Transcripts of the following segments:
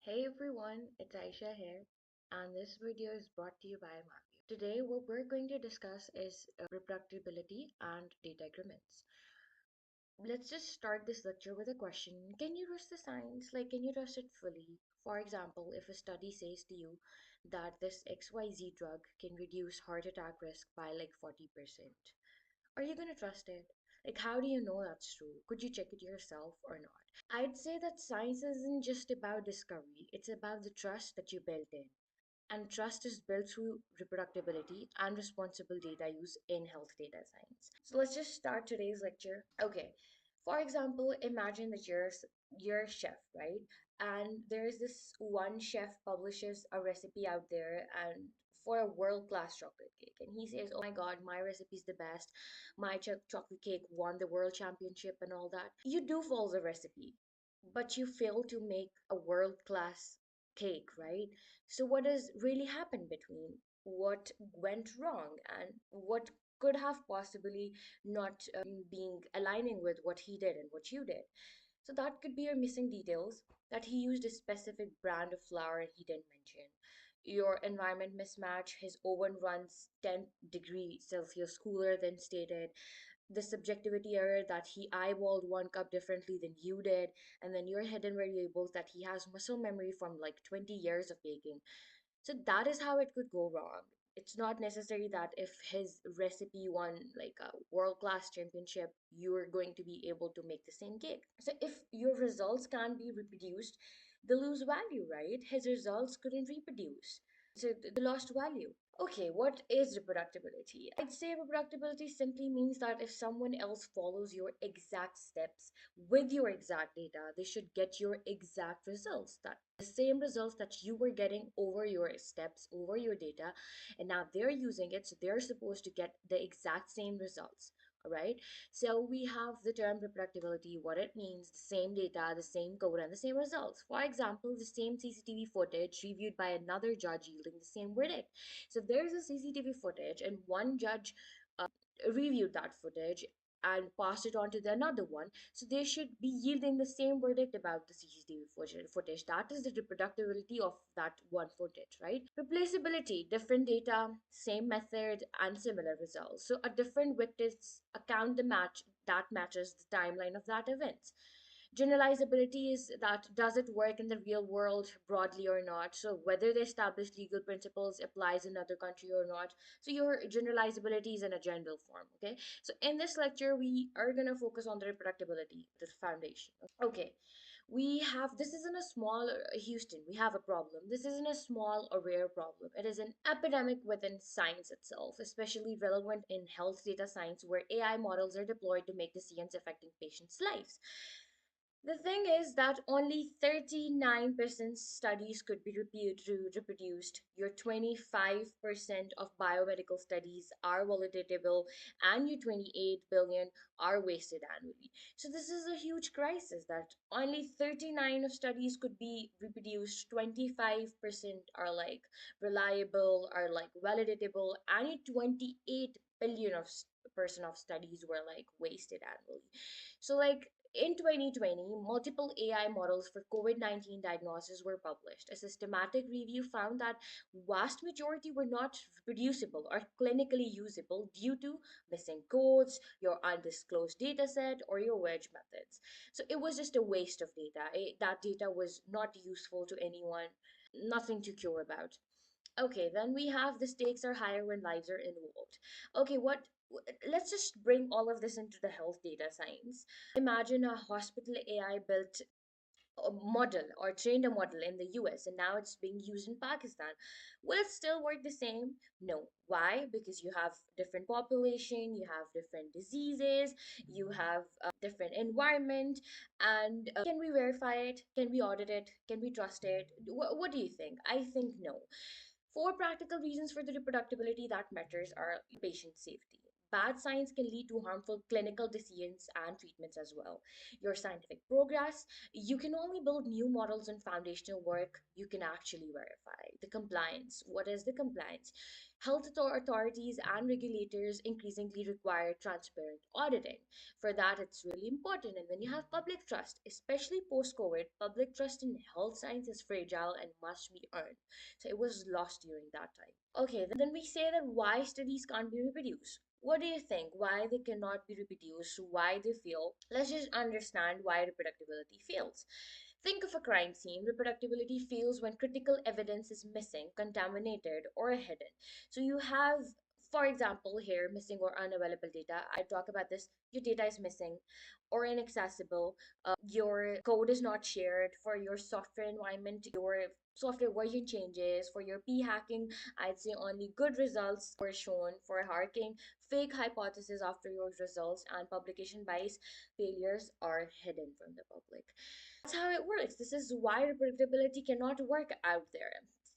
Hey everyone, it's Aisha here, and this video is brought to you by Mavio. Today, what we're going to discuss is reproducibility and data agreements. Let's just start this lecture with a question. Can you trust the science? Can you trust it fully? For example, if a study says to you that this XYZ drug can reduce heart attack risk by 40%, are you going to trust it? How do you know that's true? Could you check it yourself or not? I'd say that science isn't just about discovery, it's about the trust that you built in. And trust is built through reproducibility and responsible data use in health data science. So let's just start today's lecture. Okay, for example, imagine that you're a chef, right? And there's this one chef publishes a recipe out there and for a world-class chocolate cake, and he says, "Oh my God, my recipe's the best. My chocolate cake won the world championship and all that." You do follow the recipe, but you fail to make a world-class cake, right? So what has really happened between what went wrong and what could have possibly not being aligning with what he did and what you did? So that could be your missing details, that he used a specific brand of flour and he didn't mention. Your environment mismatch, his oven runs 10 degrees Celsius cooler than stated, the subjectivity error that he eyeballed one cup differently than you did, and then your hidden variables that he has muscle memory from 20 years of baking. So that is how it could go wrong. It's not necessary that if his recipe won a world class championship, you are going to be able to make the same cake. So if your results can't be reproduced, they lose value, right? His results couldn't reproduce. So they lost value. Okay, what is reproducibility? I'd say reproducibility simply means that if someone else follows your exact steps with your exact data, they should get your exact results. That the same results that you were getting over your steps, over your data, and now they're using it, so they're supposed to get the exact same results. All right. So we have the term reproducibility, what it means, the same data, the same code, and the same results. For example, the same CCTV footage reviewed by another judge yielding the same verdict. So if there's a CCTV footage and one judge reviewed that footage and passed it on to the another one, so they should be yielding the same verdict about the CCTV footage. That is the reproducibility of that one footage, right? Replaceability, different data, same method, and similar results. So a different witness account the match that matches the timeline of that event. Generalizability is that does it work in the real world broadly or not? So whether the established legal principles applies in another country or not. So your generalizability is in a general form. Okay. So in this lecture, we are gonna focus on the reproducibility, the foundation. Okay. We have this isn't a small Houston. We have a problem. This isn't a small or rare problem. It is an epidemic within science itself, especially relevant in health data science, where AI models are deployed to make decisions affecting patients' lives. The thing is that only 39% studies could be reproduced. Your 25% of biomedical studies are validatable, and your 28 billion are wasted annually. So this is a huge crisis that only 39 of studies could be reproduced, 25% are reliable, are validatable, and your 28 billion of person of studies were wasted annually. So in 2020, multiple AI models for COVID-19 diagnosis were published. A systematic review found that vast majority were not reproducible or clinically usable due to missing codes, your undisclosed dataset, or your wedge methods. So it was just a waste of data. That data was not useful to anyone, nothing to cure about. Okay, then we have the stakes are higher when lives are involved. Okay, let's just bring all of this into the health data science. Imagine a hospital AI built a model or trained a model in the US and now it's being used in Pakistan. Will it still work the same? No. Why? Because you have different population, you have different diseases, you have different environment, and can we verify it? Can we audit it? Can we trust it? What do you think? I think no. Four practical reasons for the reproducibility that matters are patient safety. Bad science can lead to harmful clinical decisions and treatments as well. Your scientific progress, you can only build new models and foundational work you can actually verify. The compliance. What is the compliance? Authorities and regulators increasingly require transparent auditing. For that, it's really important. And when you have public trust, especially post COVID, public trust in health science is fragile and must be earned. So it was lost during that time. Okay, then we say that why studies can't be reproduced. What do you think? Why they cannot be reproduced? Why they fail? Let's just understand why reproducibility fails. Think of a crime scene. Reproducibility fails when critical evidence is missing, contaminated, or hidden. So you have, for example, here missing or unavailable data. I talk about this. Your data is missing or inaccessible. Your code is not shared for your software environment. Your software version changes. For your p hacking, I'd say only good results were shown. For hacking, fake hypotheses after your results and publication bias failures are hidden from the public. That's how it works. This is why reproducibility cannot work out there.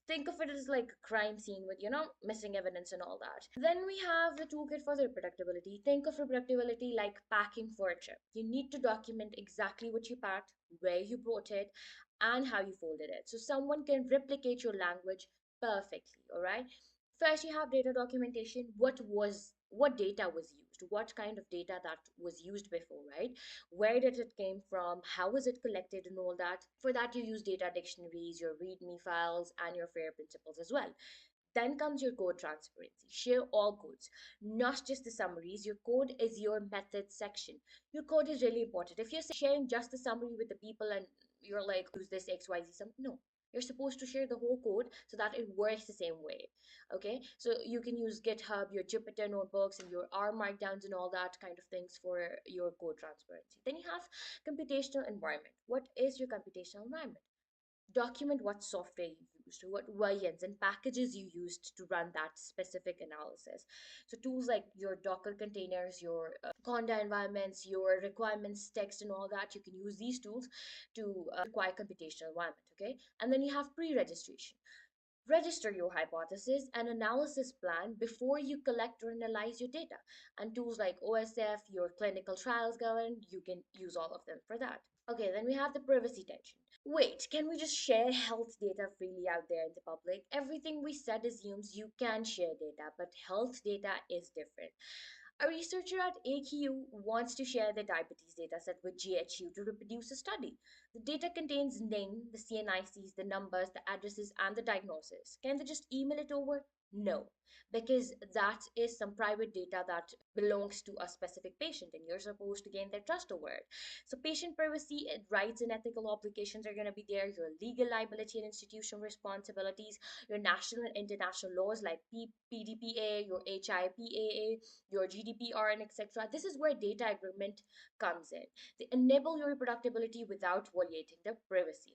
Think of it as like a crime scene with, missing evidence and all that. Then we have the toolkit for the reproducibility. Think of reproducibility like packing for a trip. You need to document exactly what you packed, where you brought it, and how you folded it. So someone can replicate your language perfectly, all right? First, you have data documentation. What data was used? What kind of data that was used before, right? Where did it came from? How was it collected and all that? For that, you use data dictionaries, your README files, and your FAIR principles as well. Then comes your code transparency. Share all codes, not just the summaries. Your code is your method section. Your code is really important. If you're sharing just the summary with the people and you're like, use this XYZ, no. You're supposed to share the whole code so that it works the same way. Okay, so you can use GitHub, your Jupyter notebooks, and your R markdowns and all that kind of things for your code transparency. Then you have computational environment. What is your computational environment? Document what software you used, what versions and packages you used to run that specific analysis. So tools like your Docker containers, your Conda environments, your requirements text and all that, you can use these tools to require computational environment, okay? And then you have pre-registration. Register your hypothesis and analysis plan before you collect or analyze your data. And tools like OSF, your clinical trials guide, you can use all of them for that. Okay, then we have the privacy tension. Wait, can we just share health data freely out there in the public? Everything we said assumes you can share data, but health data is different. A researcher at AQ wants to share their diabetes dataset with GHU to reproduce a study. The data contains name, the CNICs, the numbers, the addresses, and the diagnosis. Can they just email it over? No, because that is some private data that belongs to a specific patient and you're supposed to gain their trust over it. So patient privacy rights and ethical obligations are going to be there, your legal liability and institutional responsibilities, your national and international laws like PDPA, your HIPAA, your GDPR, and etc. This is where data agreement comes in. They enable your reproducibility without violating their privacy.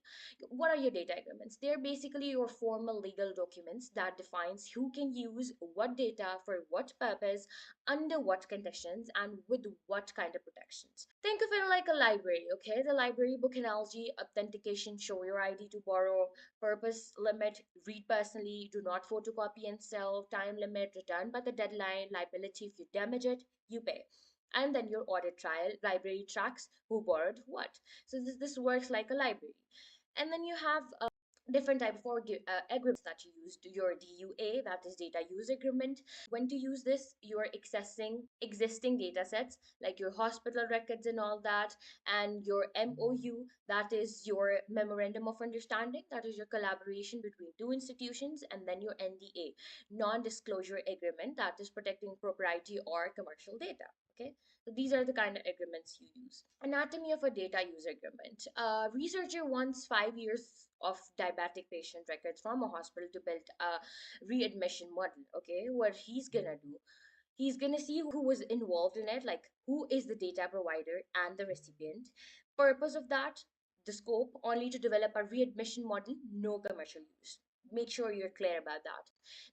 What are your data agreements? They're basically your formal legal documents that defines who can use what data for what purpose, under what conditions, and with what kind of protections. Think of it like a library, okay? The library book analogy, authentication, show your ID to borrow, purpose limit, read personally, do not photocopy and sell, time limit, return by the deadline, liability if you damage it, you pay. And then your audit trial, library tracks who borrowed what. So this works like a library. And then you have different type of agreements that you use. Your DUA, that is data use agreement. When to use this, you are accessing existing data sets like your hospital records and all that, and your MOU, that is your memorandum of understanding, that is your collaboration between two institutions, and then your NDA, non-disclosure agreement, that is protecting proprietary or commercial data. Okay, so these are the kind of agreements you use. Anatomy of a data use agreement. A researcher wants 5 years of diabetic patient records from a hospital to build a readmission model. Okay, what he's gonna do, he's gonna see who was involved in it, like who is the data provider and the recipient. Purpose of that, the scope only to develop a readmission model, no commercial use. make sure you're clear about that.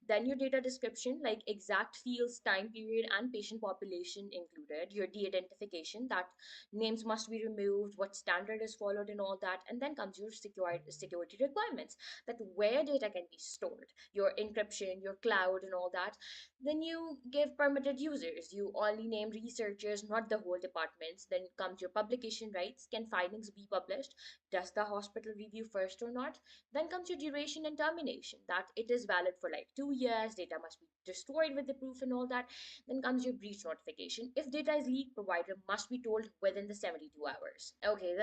Then your data description, like exact fields, time period, and patient population included. Your de-identification, that names must be removed, what standard is followed, and all that. And then comes your security requirements, that where data can be stored, your encryption, your cloud, and all that. Then you give permitted users. You only name researchers, not the whole departments. Then comes your publication rights. Can findings be published? Does the hospital review first or not? Then comes your duration and termination, that it is valid for like 2 years, data must be destroyed with the proof and all that. Then comes your breach notification. If data is leaked, provider must be told within the 72 hours. Okay,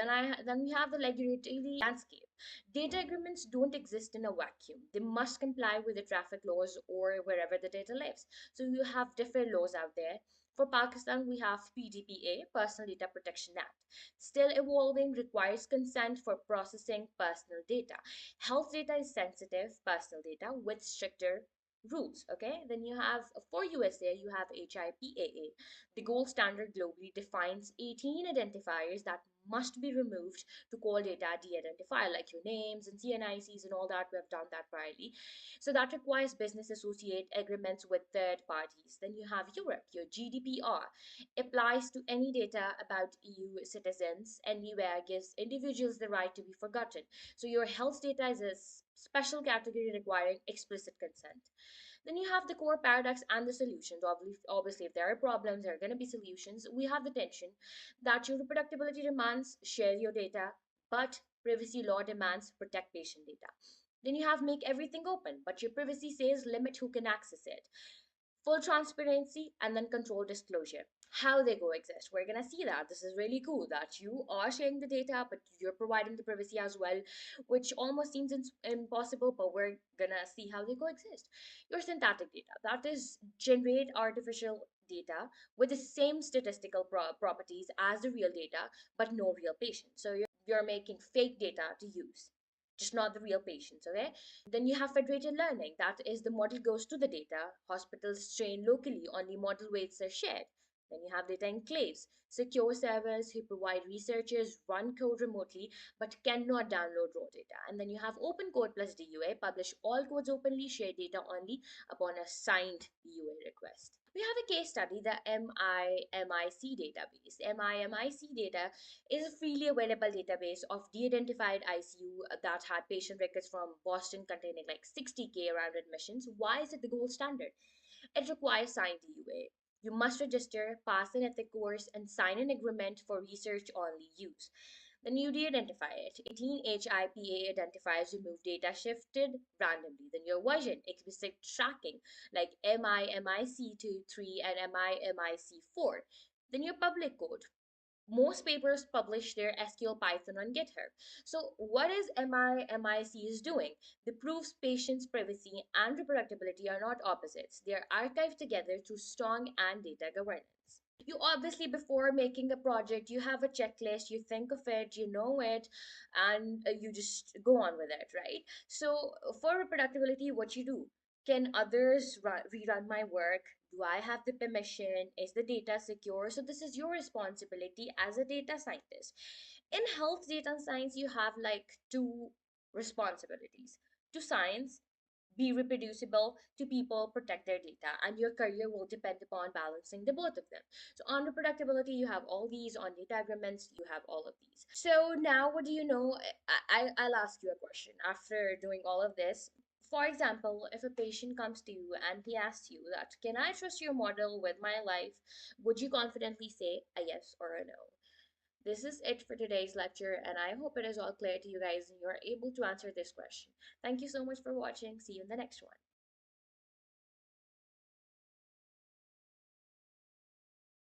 then we have the regulatory landscape. Data agreements don't exist in a vacuum. They must comply with the traffic laws or wherever the data lives. So you have different laws out there. For Pakistan, we have PDPA, Personal Data Protection Act. Still evolving, requires consent for processing personal data. Health data is sensitive personal data with stricter rules. Okay, then you have for USA, you have HIPAA. The gold standard globally defines 18 identifiers that must be removed to call data de-identifier, like your names and CNICs and all that. We have done that priorly. So that requires business associate agreements with third parties. Then you have Europe, your GDPR applies to any data about EU citizens anywhere, gives individuals the right to be forgotten. So your health data is a special category requiring explicit consent. Then you have the core paradox and the solutions. Obviously, if there are problems, there are going to be solutions. We have the tension that your reproducibility demands share your data, but privacy law demands protect patient data. Then you have make everything open, but your privacy says limit who can access it. Full transparency and then control disclosure. How they coexist, we're gonna see that. This is really cool that you are sharing the data, but you're providing the privacy as well, which almost seems impossible, but we're gonna see how they coexist. Your synthetic data, that is generate artificial data with the same statistical properties as the real data, but no real patient. So you're making fake data to use, just not the real patients. Okay, then you have federated learning. That is, the model goes to the data. Hospitals train locally, only model weights are shared. Then you have data enclaves, secure servers who provide researchers run code remotely but cannot download raw data. And then you have open code plus DUA, publish all codes openly, share data only upon a signed DUA request. We have a case study, the MIMIC database. MIMIC data is a freely available database of de-identified ICU that had patient records from Boston containing like 60K around admissions. Why is it the gold standard? It requires signed DUA. You must register, pass an ethic course, and sign an agreement for research only use. Then you de-identify it. 18 HIPA identifiers remove data shifted randomly. Then your version, explicit tracking, like MIMIC23 and MIMIC4. Then your public code. Most papers publish their SQL Python on GitHub. So what is MIMIC is doing? The proofs patient's privacy and reproducibility are not opposites. They are archived together through strong and data governance. You obviously, before making a project, you have a checklist, you think of it, you know it, and you just go on with it, right? So for reproducibility, what you do, can others rerun my work? Do I have the permission? Is the data secure? So this is your responsibility as a data scientist. In health data science, you have like two responsibilities: to science, be reproducible; to people, protect their data, and your career will depend upon balancing the both of them. So on reproducibility, you have all these. On data agreements, you have all of these. So now, what do you know? I'll ask you a question after doing all of this. For example, if a patient comes to you and he asks you that, can I trust your model with my life? Would you confidently say a yes or a no? This is it for today's lecture, and I hope it is all clear to you guys and you're able to answer this question. Thank you so much for watching. See you in the next one.